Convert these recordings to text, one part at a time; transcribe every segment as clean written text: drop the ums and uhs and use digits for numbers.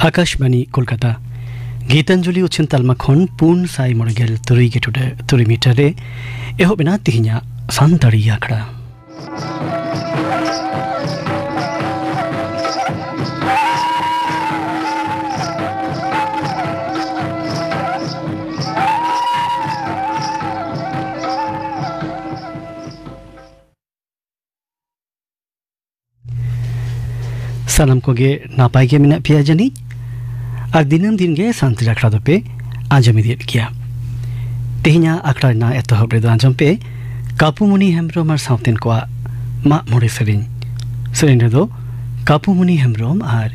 आकाशवाणी कोलकाता गीतांजलि उछिन तालमा खन पूर्ण साई मरगेल तुरी गेटुडे तुरी मीटरे एहो बिना तिहिnya सान्तरी आखड़ा salam koge napai ge mina pia jani ak dinam din ge santi akhra dope anjami diet kia tihinya akhra na eto hobre do anjam pe kapumuni hemrom ar sauten ko ma mori serin do kapumuni hemrom ar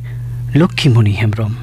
lokkimuni hemrom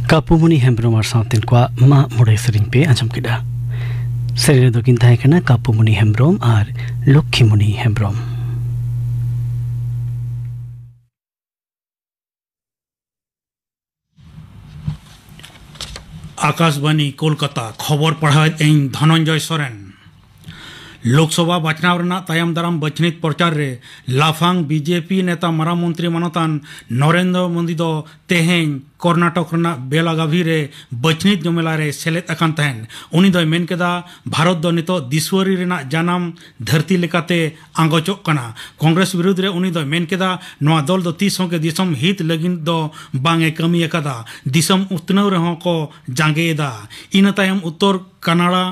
Kapumuni hemrom ar sauten ko ma mure sering pe anjam kida serine do kintai kana kapumuni hemrom ar lokkimuni hemrom Akashvani Kolkata खबर पढ़ाए धनंजय सोरेन लोकसभा बाचनाव तायम दाराम बचनित प्रचार रे लाफांग BJP नेता मारा मंत्री मानतान नरेंद्र मोदी दो तेहें कर्नाटक बेलागाभी रे बचनित जमेला रे सेलेद अकान तहन उनी दो मेन केदा भारत दो नितो दिसवरी रेना जानम धरती लेकाते आंगोचोक कना कांग्रेस विरुद्ध रे उनी दो मेन केदा नवा दल दो तीस के दिसम हित लगिन दो बांगे कमी एकदा दिसम उतनव रहो को जांगेदा इन तायम उत्तर कनाडा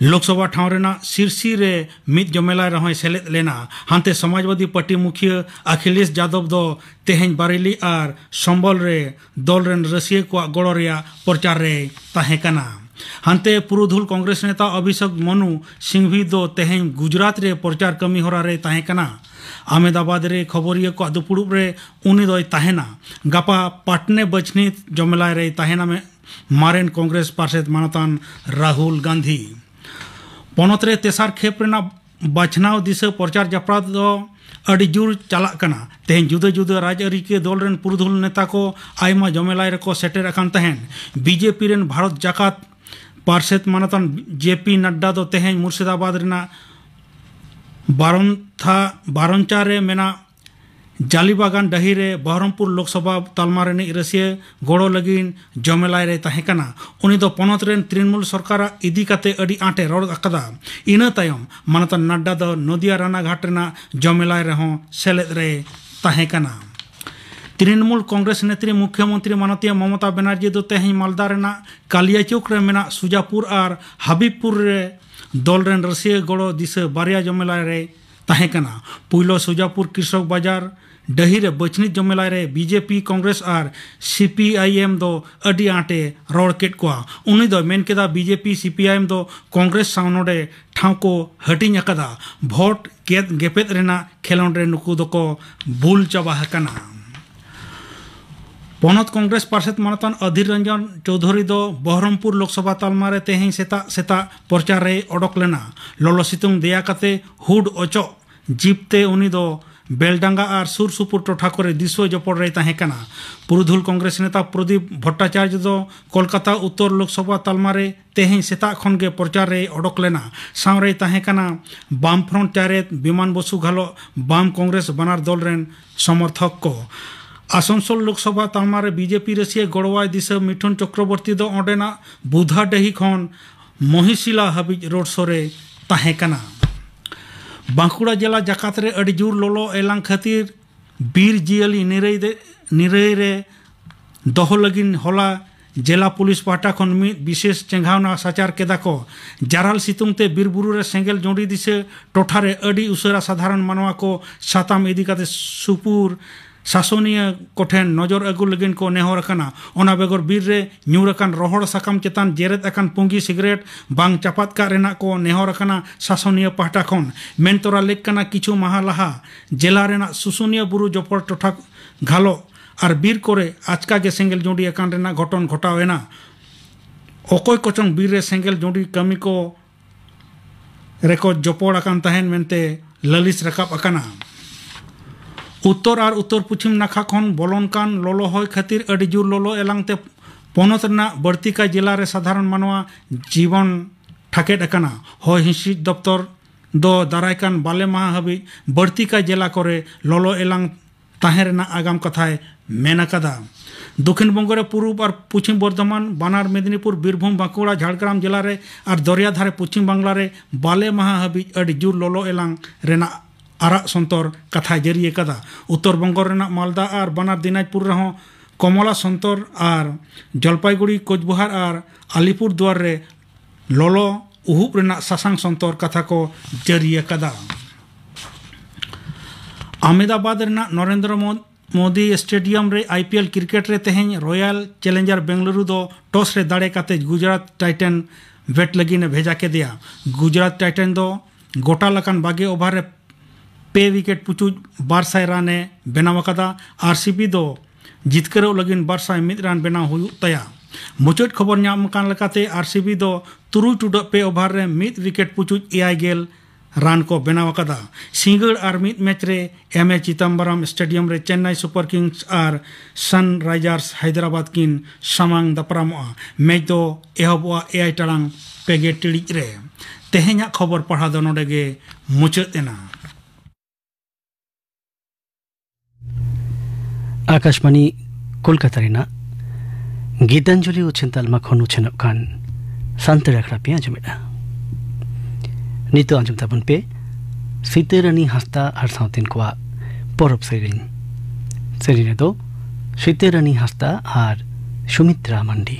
लोकसभा ठावरेना सिरसी रे मित जमेला रहोय सेलेद लेना हांते समाजवादी पार्टी मुखिया अखिलेश यादव दो तेहें बारेली आर संबल रे दल रेन रसिया को गड़ो रेया प्रचार रे ताहे कना हांते पुरुधुल कांग्रेस नेता अभिषेक मनु सिंघवी दो तेहें गुजरात रे प्रचार कमी होरा रे ताहे कना अहमदाबाद रे खबरिया को दुपुड़ुब रे उनी दोय ताहेना गापा पाटने बचनित जमेला रे ताहेना में मारेन कांग्रेस पार्षद मानतान राहुल गांधी पनतरे तेसार खेप रेना बाछनाव दिशा प्रचार जपड़ा दो अड़ी जोर चलाक कना तेहें जुदा जुदा राजआरी के दल रेन पुरुधुल नेता को आयमा जमेलाय रको सेटेर अकान तहन बीजेपी रेन भारत जाकात पार्षद मानतान जेपी नड्डा दो तेहें मुर्शिदाबाद रेना बारंचा रे मेना जालीबागान डही रे बहरमपुर लोकसभा तालमा रे रसिया गड़ो लगिन जमेलाय रे ताहे कना उनी दो पनत रेन तृणमूल सरकार इदी काते अड़ी आटे रोड अकदा इना तायम मानता नड्डा दो नदिया रानाघाट रेना जमेलाय रे हों सेलेद रे ताहे कना तृणमूल कांग्रेस नेत्री मुख्यमंत्री मानतीय ममता बनर्जी दो तेहें मालदा रेना कालियाचौक रे मेना सुजापुर और हबीबपुर रे दल रेन रसिया गड़ो दिशा बारिया जमेलाय रे ताहे कना पुइलो सुजापुर कृषक बाजार डही रे बचनित जमेला रे बीजेपी कांग्रेस और सीपीआईएम दो अड़ी आटे रोड केट को उनी दो मेन केदा बीजेपी सीपीआईएम दो कांग्रेस सावनोडे ठाव को हटिंग अकदा भोट केद गेपेत रेना खेलोंड रे नुकु दो को भूल चाबा हकना पनत कांग्रेस पार्षद मानतान अधीर रंजन चौधरी दो बहरमपुर लोकसभा तालमा रे तेहें सेता सेता प्रचार रे ओडक लेना लोलो सितुंग देया कते हुड ओचो जीपते उनी दो बेलडांगा और सुर सुपुर टोठा करे दिसो जपड़ रे ताहे कना पुरुधुल कांग्रेस नेता प्रदीप भट्टाचार्य दो कोलकाता उत्तर लोकसभा तालमा रे तेहें सेता खन के प्रचार रे ओडक लेना सावरे ताहे कना बाम फ्रंट चारेत विमान बसु घालो बाम कांग्रेस बनार दल रेन समर्थक को आसनसोल लोकसभा तालमा रे बीजेपी रसिया गड़वाय दिशा मिठुन चक्रवर्ती दो ओडेना बुधा डही खन महिशिला हाबिज रोड सोरे ताहे कना बांकुड़ा जिला जाकात रे अड़ी जोर लोलो एलांग खातिर बीर जियली निरई रे दोहो लगिन होला जिला पुलिस पाटा खन विशेष चेंघावना साचार केदा को जाराल सितुंग ते बीरबुरु रे सेंगेल जोड़ी दिसे टोठा रे अड़ी उसरा साधारण मानवा को साताम इदी काते सुपुर शासनीय कोठेन नजर अगु लगिन को नेहर अकाना ओना बेगर बीर रे न्यूर अकान रोहड़ साकाम चेतान जेरेत अकान पुंगी सिगरेट बांग चापात का रेना को नेहर अकाना शासनीय पाहटा खन मेन तोरा लेक कना किछु माहा लाहा जिला रेना सुसुनिया बुरु जपड़ टोठा घालो और बीर कोरे आचका के सेंगेल जोड़ी अकान रेना घटन घटावेना ओकोय कोचंग बीर रे सेंगेल जोड़ी कमी को रेको जपड़ अकान तहन मेनते ललिस रकाब अकाना उत्तर और उत्तर पश्चिम नाखा खन बोलन कान लोलो होय खातिर अड़ी जोर लोलो एलांगते पनत रेना बढ़ती का जिला रे साधारण मानवा जीवन ठाकेट अकाना होय हिंसित दफ्तर दो दारायकान बाले माह हाबी बढ़ती का जिला करे लोलो एलांग ताहे रेना आगाम कथाय मेनकदा दक्षिण बंग रे पूर्व और पश्चिम बर्धमान बानार मेदिनीपुर बीरभूम बांकुड़ा झाड़ग्राम जिला रे और दरिया धारे पश्चिम बांग्ला रे बाले माह हाबी अड़ी जोर लोलो एलांग रेना आरा संतर कथा जरिए कदा उत्तर बंग रेना मालदा और बानार दिनाजपुर रहो कमला संतर और जलपाईगुड़ी कोचबिहार और आलिपुर द्वार रे लोलो उहुप रेना सासांग संतर कथा को जरिए कदा अहमदाबाद रेना नरेंद्र मोदी स्टेडियम रे आईपीएल क्रिकेट रे तेहें रॉयल चैलेंजर बेंगलुरु दो टॉस रे दाड़े काते गुजरात टाइटन वेट लगी ने भेजा के दिया गुजरात टाइटन दो गोटा लकान बागे ओवर रे पे विकेट पुचुज 200 राने बेनावकदा आरसीबी दो जितकरो लगिन 201 रान बेना हुयु तया मुचाद खबर नाम कान लकाते आरसीबी दो 3 पे ओवर रे 1 विकेट पुचुज 7 रान को बेनावकदा सिंगड़ और 1 मैच रे एमए चिदम्बरम स्टेडियम रे चेन्नई सुपर किंग्स और सनराइजर्स हैदराबाद किन सामांग दपरामोआ मैच दो एहबोआ 8 टाड़ांग पेगे टिड़िज रे तेहेኛᱜ खबर पढ़ा दो नोडे गे मुचाद एना आकाशवाणी कोलकाता रेना गीतांजलि उछन तालमा खन उछनब खान सान्तर अखड़ा पे आंजमेदा नितो आंजम ताबन पे सितेरानी हस्ता आर साउथिन कोआ परब सेरिन दो सितेरानी हस्ता आर सुमित्रा मंडी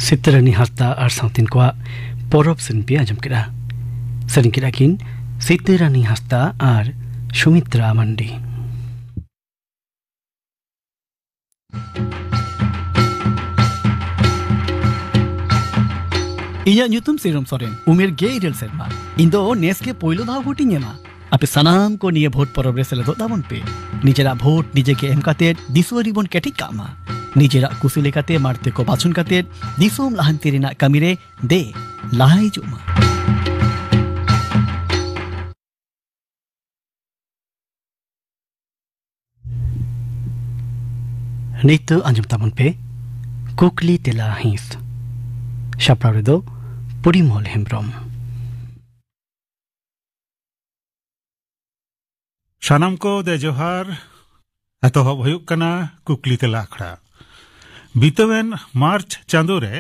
सितरनी हस्ता आर साउथिन कोआ परब सेन पे आजम केरा सरिन केरा किन सितरनी हस्ता आर सुमित्रा मंडी इया ᱧᱩᱛᱩᱢ सिरम सोरेन उमेर गे इरेल सेरमा इन दो नेस के पोइलो दाव भोट इᱧ अपे सनाम को निये भोट परब रे सेलेदो ताबन पे निजेरा भोट निजे के एम काते दिसवरी बोन केटिक कामा निजेरा कुसी लेकाते मारते को बाछुन काते दिसोम लाहंती रेना कामी रे दे लाहाई जुमा ᱱᱤᱛ ᱟᱸᱡᱚᱢ ᱛᱟᱵᱚᱱ ᱯᱮ ᱠᱩᱠᱞᱤ ᱛᱮᱞᱟ ᱦᱤᱸᱥ ᱥᱟᱯᱲᱟᱣ ᱨᱮᱫᱚ ᱯᱚᱨᱤᱢᱚᱞ ᱦᱮᱢᱵᱨᱚᱢ ᱥᱟᱱᱟᱢ ᱠᱚ ᱫᱮ ᱡᱚᱦᱟᱨ ᱮᱛᱚᱦᱚᱵ ᱦᱩᱭᱩᱜ ᱠᱟᱱᱟ ᱠᱩᱠᱞᱤ ᱛᱮᱞᱟ ᱟᱠᱷᱲᱟ ᱵᱤᱛᱟᱹᱣᱮᱱ ᱢᱟᱨᱪ ᱪᱟᱸᱫᱳ ᱨᱮ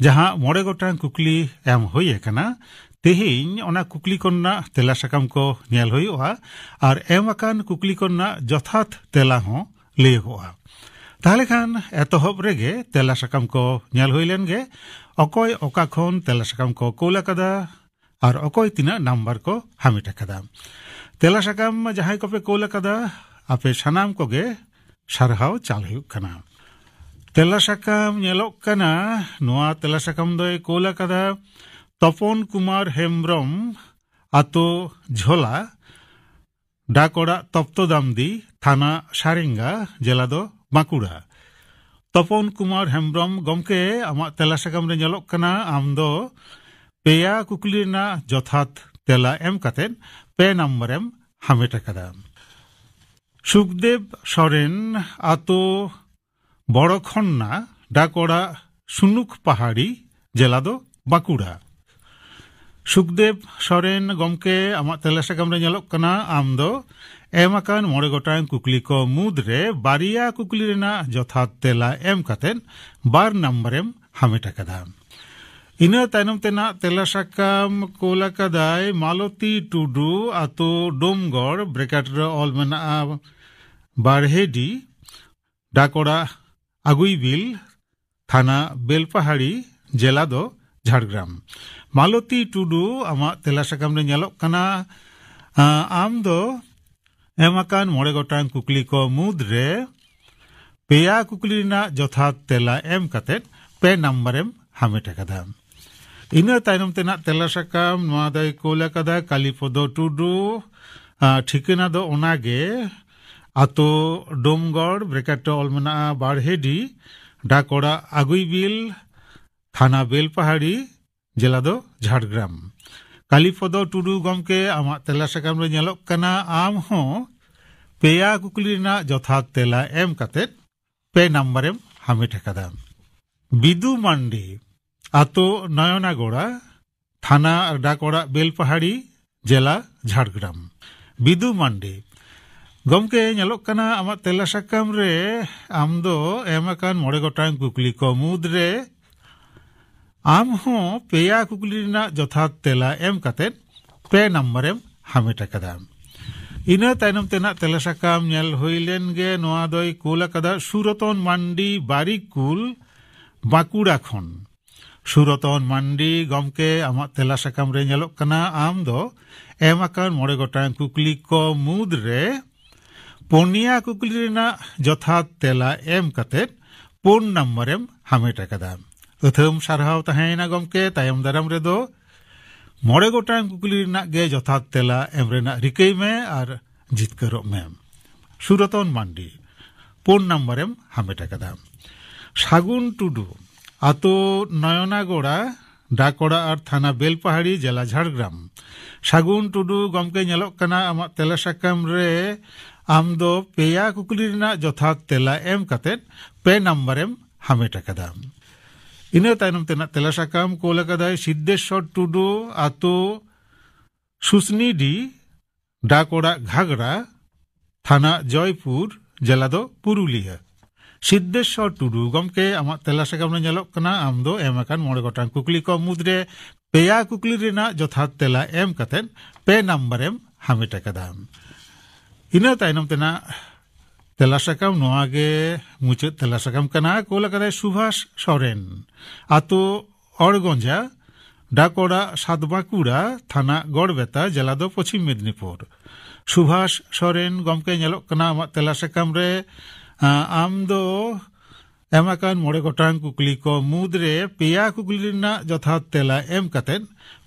ᱡᱟᱦᱟᱸ 9 ᱜᱚᱴᱟᱝ ᱠᱩᱠᱞᱤ ᱮᱢ ᱦᱩᱭ ᱟᱠᱟᱱᱟ ᱛᱮᱦᱮᱧ ᱚᱱᱟ ᱠᱩᱠᱞᱤ ᱠᱚᱨᱮᱱᱟᱜ ᱛᱮᱞᱟ ᱥᱟᱠᱟᱢ ᱠᱚ ᱧᱮᱞ ᱦᱩᱭᱩᱜᱼᱟ ᱟᱨ ᱮᱢ ᱟᱠᱟᱱ ᱠᱩᱠᱞᱤ ᱠᱚᱨᱮᱱᱟᱜ ᱡᱚᱛᱷᱟᱛ ᱛᱮᱞᱟ ᱦᱚᱸ ᱞᱟᱹᱭᱚᱜᱼᱟ ᱛᱟᱦᱞᱮ ᱠᱷᱟᱱ ᱮᱛᱚᱦᱚᱵ ᱨᱮᱜᱮ ᱛᱮᱞᱟ ᱥᱟᱠᱟᱢ ᱠᱚ ᱧᱮᱞ ᱦᱩᱭ ᱞᱮᱱ ᱜᱮ ᱚᱠᱚᱭ ᱚᱠᱟ ᱠᱷᱚᱱ ᱛᱮᱞᱟ ᱥᱟᱠᱟᱢ ᱠᱚ ᱠᱳᱞ ᱟᱠᱟᱫᱟ ᱟᱨ ᱚᱠᱚᱭ ᱛᱤᱱᱟᱹᱜ ᱱᱟᱢᱵᱟᱨ ᱠᱚ ᱦᱟᱢᱮᱴ ᱟᱠᱟᱫᱟ ᱛᱮᱞᱟ ᱥᱟᱠᱟᱢ ᱡᱟᱦᱟᱸᱭ ᱠᱚᱯᱮ ᱠᱳᱞ ᱟᱠᱟᱫᱟ ᱟᱯᱮ ᱥᱟᱱᱟᱢ ᱠᱚᱜᱮ ᱥᱟᱨᱦᱟᱣ ᱪᱟᱞ ᱦᱩᱭᱩᱜ ᱠᱟᱱᱟ ᱛᱮᱞᱟ ᱥᱟᱠᱟᱢ ᱧᱮᱞᱚᱜ ᱠᱟᱱᱟ ᱱᱚᱣᱟ ᱛᱮᱞᱟ ᱥᱟᱠᱟᱢ ᱫᱚᱭ ᱠᱳᱞ ᱟᱠᱟᱫᱟ তপন কুমার হেমব্রম আতো ঝোলা ডাক অড়াগ তপ্তদামদি থানা সারেঙ্গা জেলা দো বাঁকুড়া তপন কুমার হেমব্রম গমকে আমার তেলা সাকাম রে ñeloग kana am do peya kukli rena যথাৎ তেলা এম কাতেন পে নম্বরেম হামেট আকাদা সুখদেব সরেন আতো বড়খন্না ডাক অড়াগ সুনুক পাহাড়ি জেলা দো বাঁকুড়া সুখদেব সরেন গমকে আমার তেলা সাকাম রে ñeloग kana am do এম আকান 9 গটাং কুকলি কো মুদরে বারিয়া কুকলি রেনা যথাৎ তেলা এম কাতেন 12 নম্বরেম হামেট আকাদা ইনা তাইনম তেনা তেলা সাকাম কোল আকাদাই মালতী টুডু আতো ডোমগড় ব্রেকেটর অল মেনা বারহেডি ডাকড়া আগুইবিল থানা বেলপাহাড়ি জেলা দো ঝাড়গ্রাম মালতী টুডু আমার তেলা সাকাম রে ñeloग kana am do এম আকান 9 গটাং কুকলি কো মুদরে পেয়া কুকলি রেনা যথাৎ তেলা এম কাতেন পে নম্বরেম হামেট আকাদা ইনা তাইনম তেনা তেলা সাকাম নোয়া দাই কোল আকাদা কালীপদ টুডু ঠিকানা দো ওনাগে আতো ডোমগড় ব্রেকেট অলমেনা বারহেডি ডাকড়া আগুইবিল থানা বেলপাহাড়ি জেলা দো ঝাড়গ্রাম কালীপদ টুডু গমকে আমার তেলা সাকাম রে ñeloग kana am ho পেয়া কুকলি রেনা যথাৎ তেলা এম কাতেন পে নম্বরেম হামেট আকাদা বিদু মান্ডি আতো নয়নাগোড়া থানা ডাকড়া বেলপাহাড়ি জেলা ঝাড়গ্রাম বিদু মান্ডি গমকে ñeloग kana আমার তেলা সাকাম রে am do এম আকান 9 গটাং কুকলি কো মুদরে am ho peya kukli rena যথাৎ তেলা এম কাতেন পে নম্বরেম হামেট আকাদা ইনা তাইনম তেনা তেলা সাকাম ñel হইলেন গে নোয়া দই কোল আকাদা সুরতন মান্ডি বারিকুল বাঁকুড়া খন সুরতন মান্ডি গমকে আমার তেলা সাকাম রে ñeloগ kana am do এম আকান 9 গটাং কুকলি কো মুদরে পনিয়া কুকলি রেনা যথাৎ তেলা এম কাতেন 4 নম্বরেম হামেট আকাদা প্রথম সারহাও তাহেনা গমকে তায়ম দারাম রেদো 9 গটাং কুকলি রেনা গে যথাৎ তেলা এম রেনা রিকাই মে আর জিতকারো মে সুরতন মান্ডি 4 নম্বরেম হামেট আকাদা সাগুন টুডু আতো নয়নাগোড়া ডাকড়া আর থানা বেলপাহাড়ি জেলা ঝাড়গ্রাম সাগুন টুডু গমকে ñeloগ kana আমার তেলা সাকাম রে am do peya kukli rena যথাৎ তেলা এম কাতেন পে নম্বরেম হামেট আকাদা ইনা তাইনম তেনা তেলা সাকাম কোল আকাদাই সিদ্ধেশ্বর টুডু আতো সুসনিডি ডাকড়া ঘাগড়া থানা জয়পুর জেলা দো পুরুলিয়া সিদ্ধেশ্বর টুডু গমকে আমার তেলা সাকাম রে ñeloগ kana am do এম আকান 9 গটাং কুকলি কো মুদরে পেয়া কুকলি রেনা যথাৎ তেলা এম কাতেন পে নম্বরেম হামেট আকাদা ইনা তাইনম তেনা তেলা সাকাম নোয়াগে মুচাদ তেলা সাকাম kana কোল আকাদাই সুভাষ সরেন আতো অড়গঞ্জা ডাকড়া সাতবাঁকুড়া থানা গড়বেতা জেলা দো পশ্চিম মেদিনীপুর সুভাষ সরেন গমকে ñeloগ kana আমার তেলা সাকাম রে am do এম আকান 9 গটাং কুকলি কো মুদরে পেয়া কুকলি রেনা যথাৎ তেলা এম কাতেন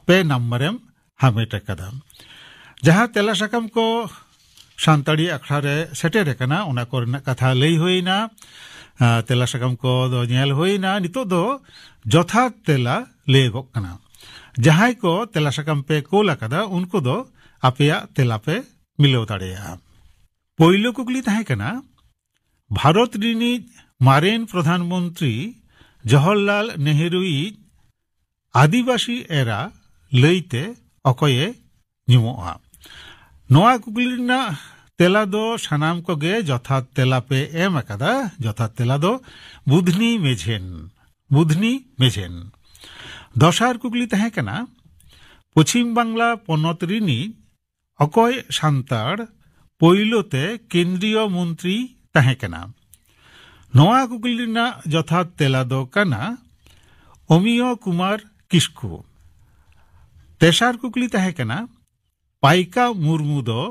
পে নম্বরেম হামেট আকাদা যাহা তেলা সাকাম কো সান্তাড়ি আখড়া রে সেটের কানা ওনা করেনা কথা লই হইনা তেলা সাকাম কো দো ñel হইনা নিতো দো যথাৎ তেলা লেগক কানা যাহাই কো তেলা সাকাম পে কোল আকাদা উনকো দো আপেয়া তেলা পে মিলাও দাড়েয়া পয়লো কুকলি তাহে কানা भारत रिनिज मारेन प्रधानमंत्री जवाहरलाल नेहरू आदिवासी एरा लईते अकये निमोआ नोआ कुकलिना तेला दो सानाम कोगे जथात तेला पे एम अकादा जथात तेला दो बुधनी मेझेन दसार कुकली तहे कना पश्चिम बांगला पनत रिनिज अकय सान्ताड़ पोइलोते केंद्रीय मंत्री तहे कना नोआ कुकलिना जथात तेला दो कना अमिय कुमार किस्कू तेसार कुकली तहे कना पाइका मुर्मू दो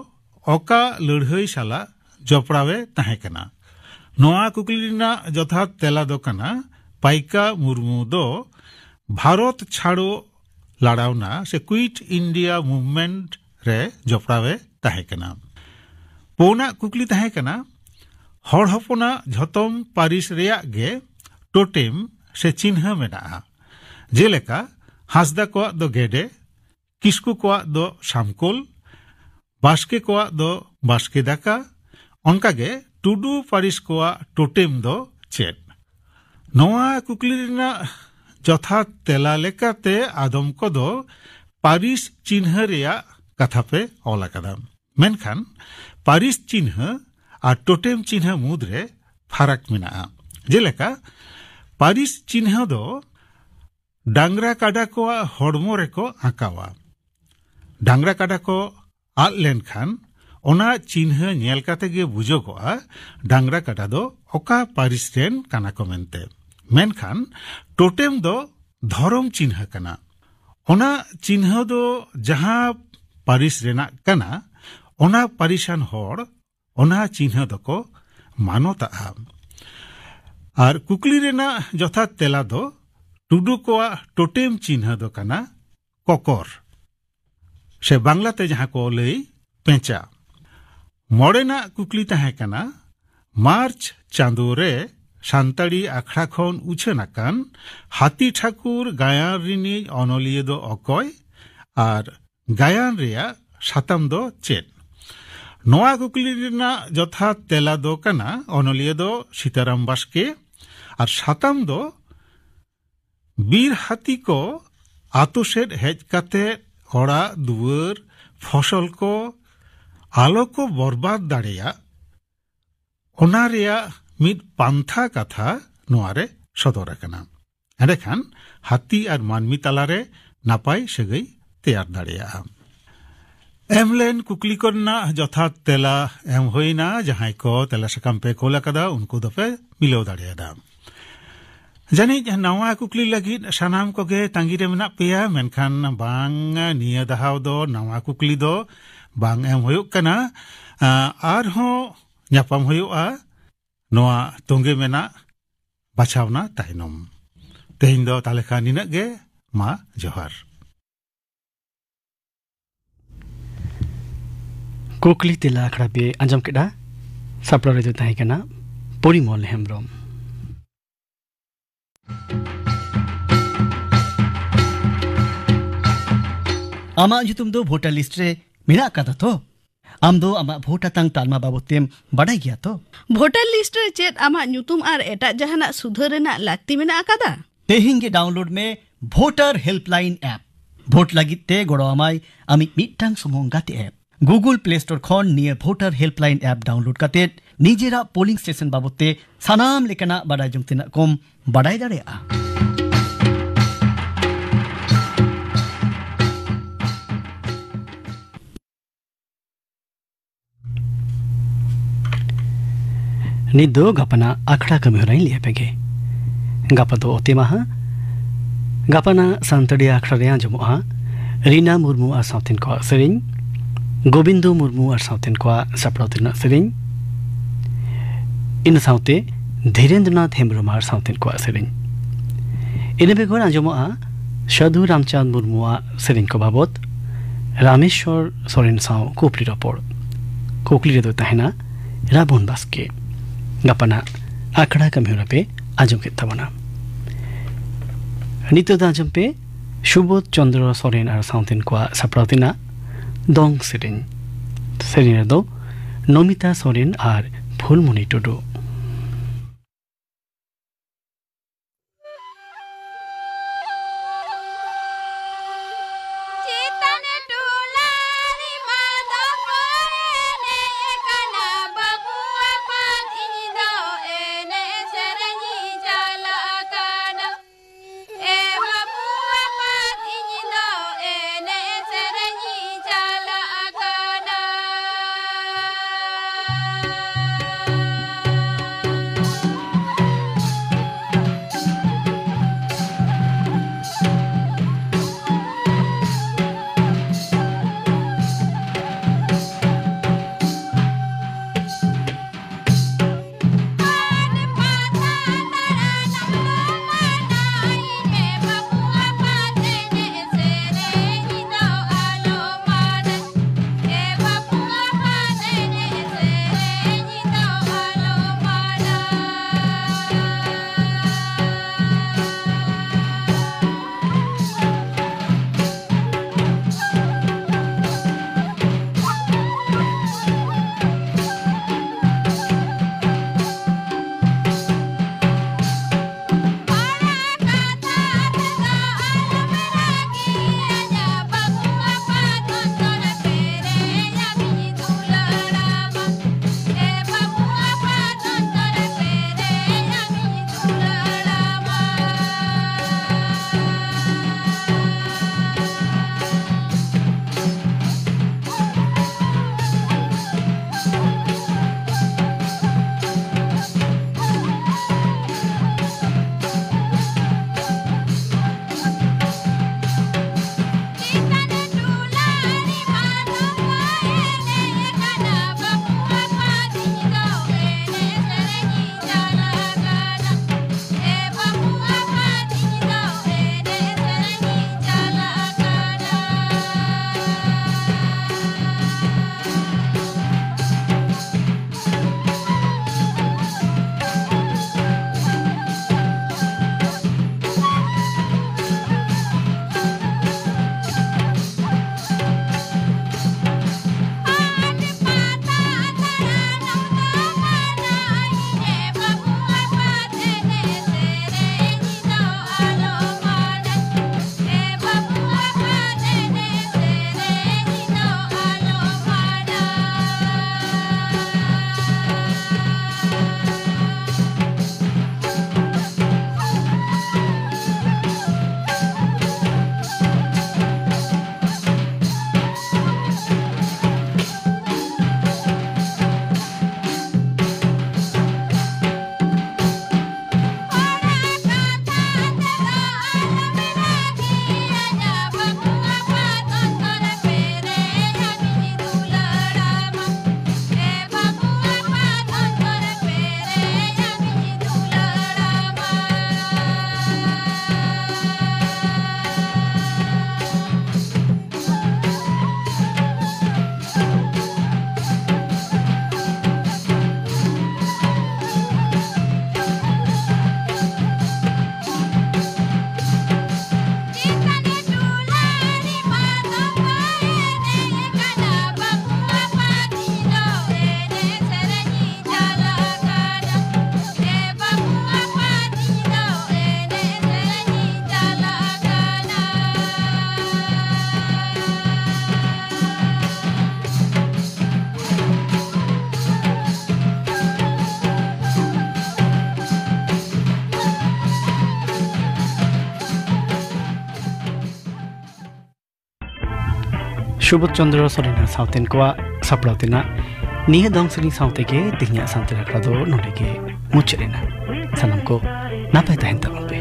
ओका लड़हई साला जपड़ावे तहे कना नोआ कुकलिना जथात तेला दो कना पाइका मुर्मू दो भारत छाड़ो लड़ावना से क्विट इंडिया मूवमेंट रे जपड़ावे तहे कना पौना कुकली तहे कना हर हपना झतम पारिस रेया गे टोटेम से चिन्ह मेना जेलेका हासदा को दो गेडे किस्कू को दो सामकोल बास्के को दो बास्के दाका उनकागे टुडू पारिस को टोटेम दो चेट नोआ कुकलिना जथा तेला लेकाते आदम को दो पारिस चिन्ह रेया कथा पे ओला कदा मेनखान पारिस चिन्ह और टोटेम चिन्ह मुद्रे फाराक मेना जेलेका पारिस चिन्ह दो डांगरा काडा को हड़मो रेको आकावा डांगरा काडा को आद लेनखान ओना चिन्ह नेल काते गे बुझोगोआ डांगरा काडा दो ओका पारिस रेन काना को मेनते मेनखान टोटेम दो धर्म चिन्ह कना ओना चिन्ह दो जहां पारिस रेना कना ओना पारिसान होड़ ओना चिन्ह दो मानता और कुकली रेना जथा तेला दो टुडू को टोटेम चिन्ह दो कना कोकर से बांग्लाते जहां को लई पेंचा मोड़ेना कुकली तहे कना मार्च चांदो रे सान्ताड़ी आखड़ा खन उछेनाकान हाथी ठाकुर गायान रिनिज अनलिये दो अकय और गायान रेया साताम दो चेट नोआ कुकली रेना जथा तेला दो कना अनलिये दो सीताराम बास्के और साताम दो बीर हाथी को आतो सेट हेज काते ओड़ा दुवर फसल को आलो को बर्बाद दाड़ेया ओना रेया मिड पांथा कथा नोआरे सदर कना एंडेखान हाथी और मानमी तालारे नापाय सगै तैयार दाड़ेया एमलेन कुकली करना जथा तेला एम होइना जहां को तेला सकाम पे कोला कदा उनको दफे मिलो दाड़ेया जानी नवा कुकली लगी सानाम को गे तांगिरे मेना पेया मेनखान बांग निया दहाव दो नवा कुकली दो बांग एम होयो कना आर हो न्यापाम होयोआ नोआ तोंगे मेना बाछावना ताइनम तेहिन दो तालेखा निना गे मा जोहार कुकली तेला आखड़ा पे अंजम केडा सापड़ा रे ताही कना परिमल हेमब्रम आमा जुतुम दो वोटर लिस्ट रे मेरा कदा तो आम दो आमा भोटा तांग तालमा बाबतेम बड़ाई गया तो वोटर लिस्ट रे चेत आमा न्यूतुम आर एटा जहाना सुधर रेना लागती मेना आकादा तेहिंग के डाउनलोड में वोटर हेल्पलाइन ऐप भोट लगित ते गोड़ो आमाई आमी मिटांग सुमोंग गाते ऐप गूगल प्ले स्टोर खन निये वोटर हेल्पलाइन ऐप डाउनलोड काते निजेरा पोलिंग स्टेशन बाबते सानाम लेकना बड़ाई जंगतेना कम बड़ाई दाड़ेया निदो गपना आखड़ा कमी हो रही लिया पेगे गप दो ओते महा गपना सांतड़ी आखड़ा रे आंजमोहा रीना मुर्मू आ साउथिन को सेरिंग गोविंदो मुर्मू आ साउथिन को सपड़ोतिन सेरिंग इन साउते धीरेन्द्रनाथ हेम्ब्रम आ साउथिन को सेरिंग इन बेगोर आंजमोहा साधु रामचंद मुर्मू आ सेरिंग को बाबत रामेश्वर सोरेन साउ कोपली रपोड़ कोकली रे दो तहना राबन बास्के गपना आखड़ा कमी पे आजम के तबना नित्य आजम पे सुबोध चंद्र सोरेन और साउथिन को सपड़ातिना दोंग सेरिन दो नमिता सोरेन और फुलमणि टुडू सुबोध चंद्र सोरेन साउतेन को सपड़ातेना निह दम सरी साउते के तिहिया शांति रखड़ा दो नोडे के मुचरेना सनम को नापे तहन तबन पे